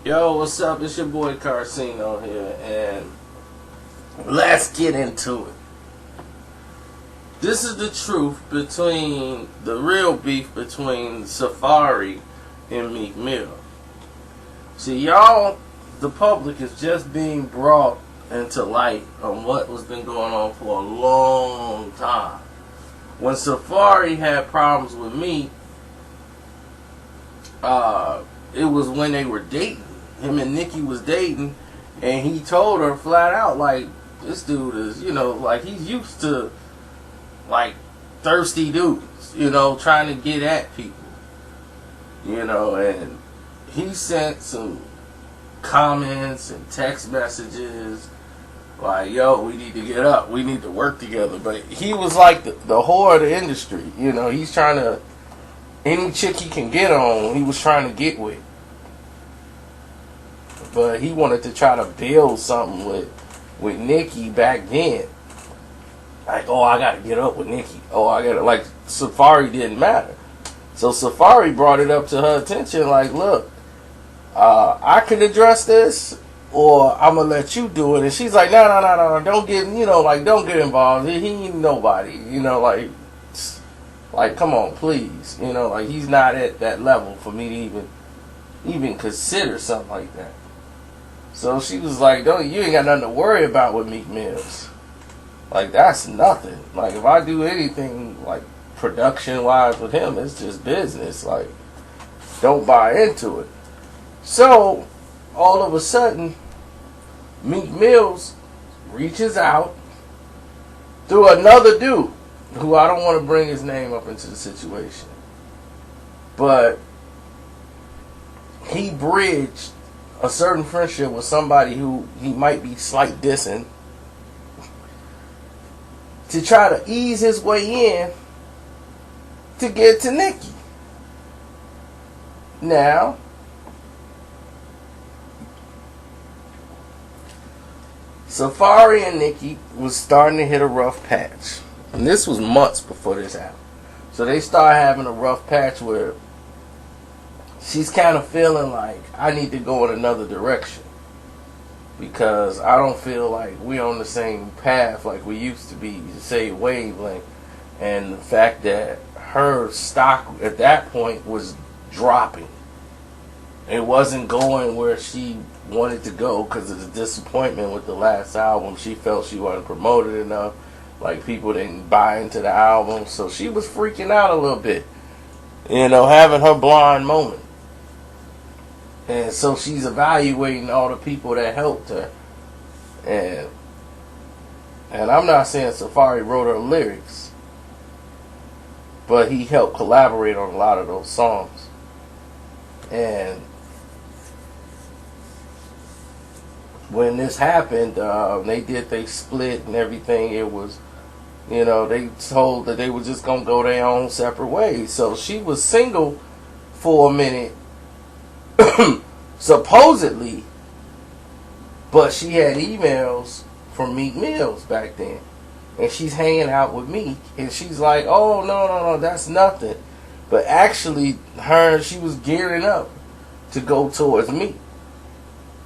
Yo, what's up? It's your boy Carcino here, and let's get into it. This is the truth between the real beef between Safaree and Meek Mill. See, y'all, the public is just being brought into light on what was been going on for a long time. When Safaree had problems with Meek, it was when they were dating. Him and Nicki was dating, and he told her flat out, like, this dude is, like, he's used to, like, thirsty dudes, trying to get at people, and he sent some comments and text messages, like, yo, we need to get up, we need to work together, but he was like the whore of the industry, he's trying to, any chick he can get on, he was trying to get with. But he wanted to try to build something with Nicki back then. Like, oh, I gotta get up with Nicki. Oh, I gotta, like, Safaree didn't matter. So Safaree brought it up to her attention, like, look, I can address this, or I'm gonna let you do it. And she's like, no, don't get, don't get involved. He ain't nobody, like, come on, please. Like, he's not at that level for me to even consider something like that. So she was like, you ain't got nothing to worry about with Meek Mills. Like, that's nothing. Like, if I do anything, like, production-wise with him, it's just business. Like, don't buy into it. So, all of a sudden, Meek Mills reaches out through another dude, who I don't want to bring his name up into the situation. But he bridged a certain friendship with somebody who he might be slight dissing to try to ease his way in to get to Nicki. Now, Safaree and Nicki was starting to hit a rough patch. And this was months before this happened. So they started having a rough patch where she's kind of feeling like I need to go in another direction because I don't feel like we're on the same path like we used to be, say wavelength. And the fact that her stock at that point was dropping. It wasn't going where she wanted to go because of the disappointment with the last album. She felt she wasn't promoted enough. Like, people didn't buy into the album. So she was freaking out a little bit. Having her blind moment. And so she's evaluating all the people that helped her. And I'm not saying Safaree wrote her lyrics, but he helped collaborate on a lot of those songs. And when this happened, they split and everything. It was, they told that they were just going to go their own separate ways. So she was single for a minute. Supposedly, but she had emails from Meek Mills back then, and she's hanging out with Meek, and she's like, oh, no, that's nothing. But actually, she was gearing up to go towards Meek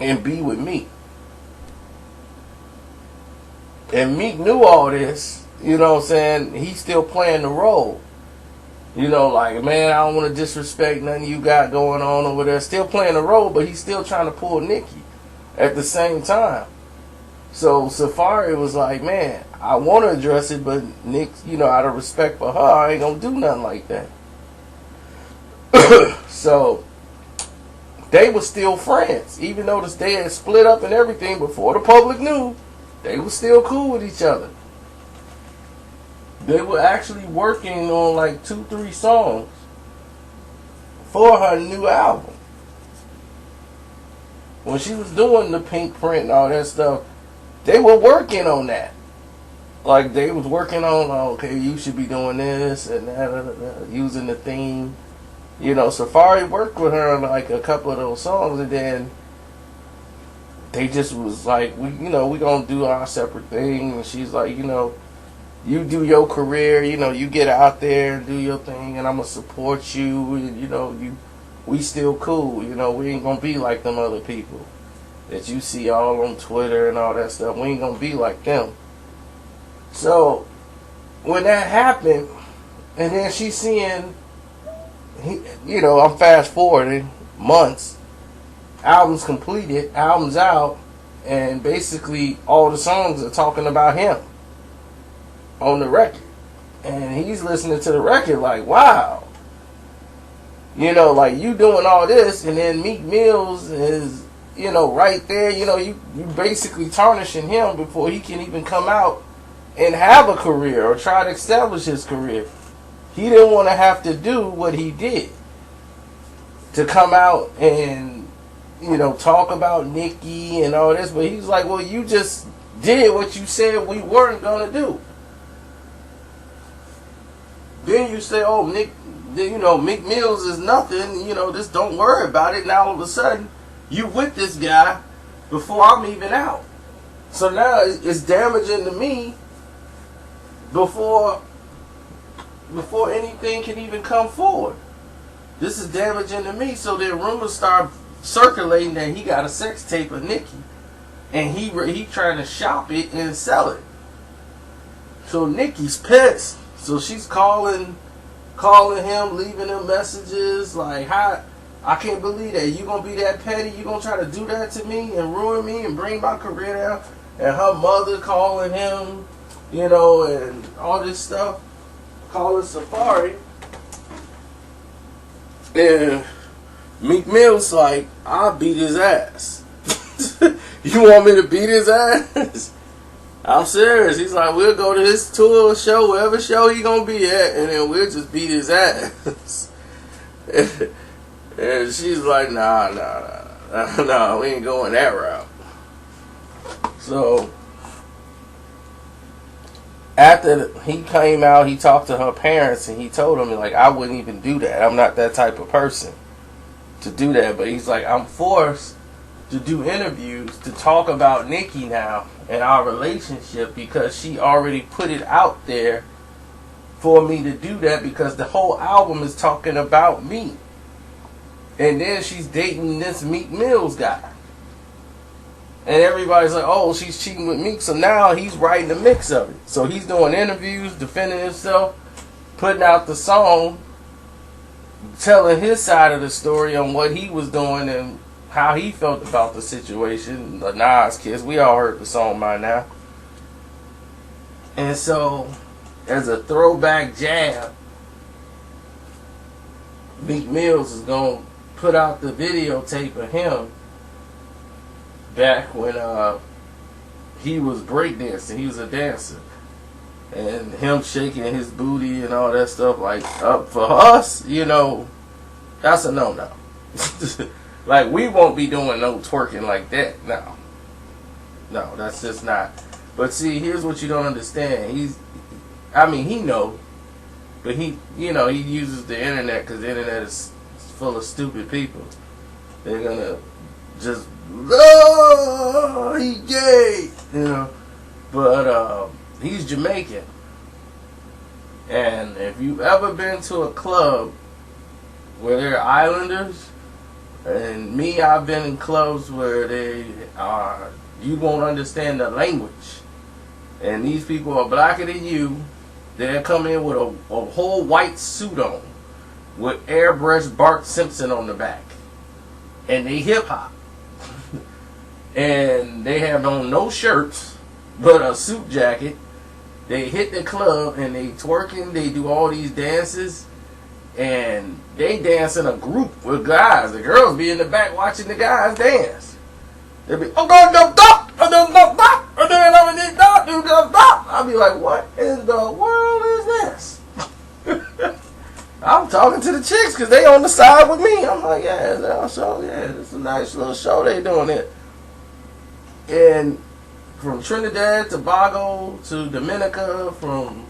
and be with Meek. And Meek knew all this, he's still playing the role. Like, man, I don't want to disrespect nothing you got going on over there. Still playing the role, but he's still trying to pull Nicki at the same time. So Safaree was like, man, I want to address it, but Nick, out of respect for her, I ain't going to do nothing like that. So they were still friends. Even though they had split up and everything before the public knew, they were still cool with each other. They were actually working on like 2-3 songs for her new album. When she was doing the pink print and all that stuff, they were working on that. Like, they was working on, okay, you should be doing this and that, using the theme. Safaree worked with her on like a couple of those songs, and then they just was like, we gonna do our separate thing. And she's like, you do your career, you get out there and do your thing, and I'm gonna support you, and you we still cool. You know, we ain't gonna be like them other people that you see all on Twitter and all that stuff. We ain't gonna be like them. So when that happened, and then she's seeing, I'm fast forwarding months, albums completed, albums out, and basically all the songs are talking about him on the record. And he's listening to the record like, wow. Like you doing all this, and then Meek Mills is, right there. You basically tarnishing him before he can even come out and have a career or try to establish his career. He didn't want to have to do what he did to come out and, talk about Nicki and all this. But he's like, well, you just did what you said we weren't going to do. Then you say, oh, Meek Mills is nothing, just don't worry about it. Now all of a sudden, you with this guy before I'm even out. So now it's damaging to me before anything can even come forward. This is damaging to me. So then rumors start circulating that he got a sex tape of Nicki, and he trying to shop it and sell it. So Nicki's pissed. So she's calling him, leaving him messages like, "How? I can't believe that you gonna be that petty. You gonna try to do that to me and ruin me and bring my career down." And her mother calling him, and all this stuff, calling Safaree. And Meek Mill's like, "I'll beat his ass." You want me to beat his ass? I'm serious. He's like, we'll go to his tour show, whatever show he gonna be at, and then we'll just beat his ass. And she's like, nah, we ain't going that route. So after he came out, he talked to her parents, and he told them, like, I wouldn't even do that. I'm not that type of person to do that. But he's like, I'm forced to do interviews to talk about Nicki now and our relationship because she already put it out there for me to do that, because the whole album is talking about me. And then she's dating this Meek Mills guy. And everybody's like, oh, she's cheating with Meek. So now he's writing the mix of it. So he's doing interviews, defending himself, putting out the song, telling his side of the story on what he was doing and how he felt about the situation. The Nas kids, we all heard the song by now. And so, as a throwback jab, Meek Mills is going to put out the videotape of him back when he was breakdancing. He was a dancer. And him shaking his booty and all that stuff. Like, for us, that's a no-no. Like, we won't be doing no twerking like that. No, that's just not. But see, here's what you don't understand. He know, but he uses the internet because the internet is full of stupid people. They're gonna just, oh, he gay, But he's Jamaican, and if you've ever been to a club where they're islanders. And I've been in clubs where you won't understand the language. And these people are blacker than you. They'll come in with a whole white suit on with airbrush Bart Simpson on the back. And they hip hop. And they have on no shirts, but a suit jacket. They hit the club and they twerking, they do all these dances. And they dance in a group with guys. The girls be in the back watching the guys dance. They be, I'll be like, what in the world is this? I'm talking to the chicks because they on the side with me. I'm like, it's a nice little show they doing it. And from Trinidad, Tobago to Dominica, from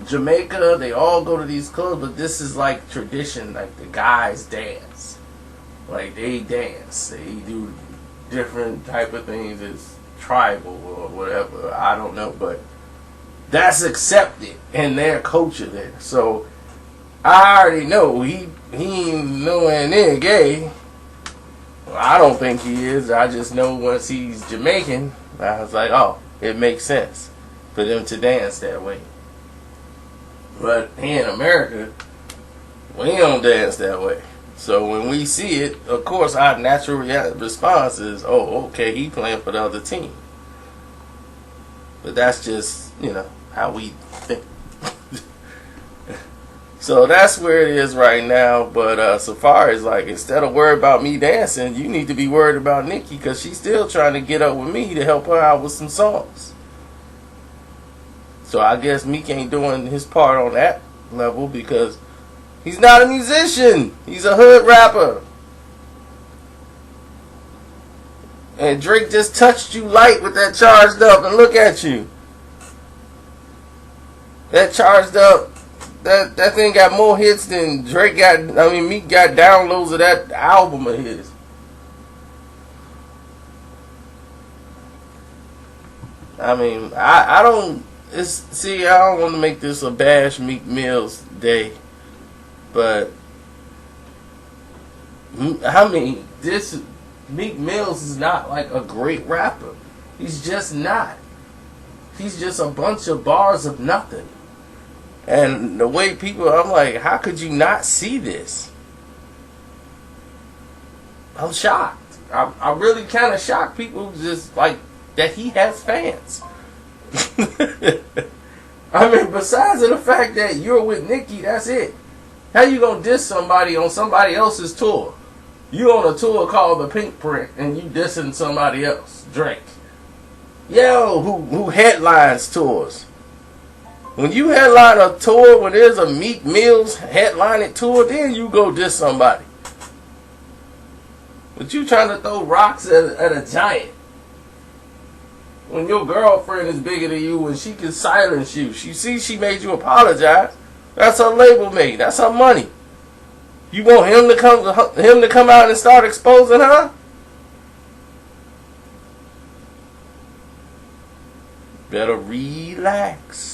Jamaica, they all go to these clubs, but this is like tradition. Like, the guys dance, like they dance, they do different type of things. It's tribal or whatever, I don't know, but that's accepted in their culture there. So I already know he ain't nowhere near gay. I don't think he is. I just know once he's Jamaican, I was like, oh, it makes sense for them to dance that way. But here in America, we don't dance that way. So when we see it, of course, our natural response is, oh, okay, he playing for the other team. But that's just, how we think. So that's where it is right now. But Safaree is like, instead of worried about me dancing, you need to be worried about Nikki, because she's still trying to get up with me to help her out with some songs. So I guess Meek ain't doing his part on that level because he's not a musician. He's a hood rapper. And Drake just touched you light with that charged up, and look at you. That charged up, that thing got more hits than Meek got downloads of that album of his. I mean, I don't want to make this a bash Meek Mill's day, but this Meek Mills is not like a great rapper. He's just not. He's just a bunch of bars of nothing. And the way people, I'm like, how could you not see this? I'm shocked. I'm really kind of shocked. People just like that he has fans. I mean, besides the fact that you're with Nicki, that's it. How you gonna diss somebody on somebody else's tour? You on a tour called The Pink Print and you dissing somebody else, Drake. Yo, who headlines tours? When you headline a tour, when there's a Meek Mill's headlining tour, then you go diss somebody. But you trying to throw rocks at a giant. When your girlfriend is bigger than you and she can silence you. She sees she made you apologize. That's her label mate. That's her money. You want him to come out and start exposing her? Better relax.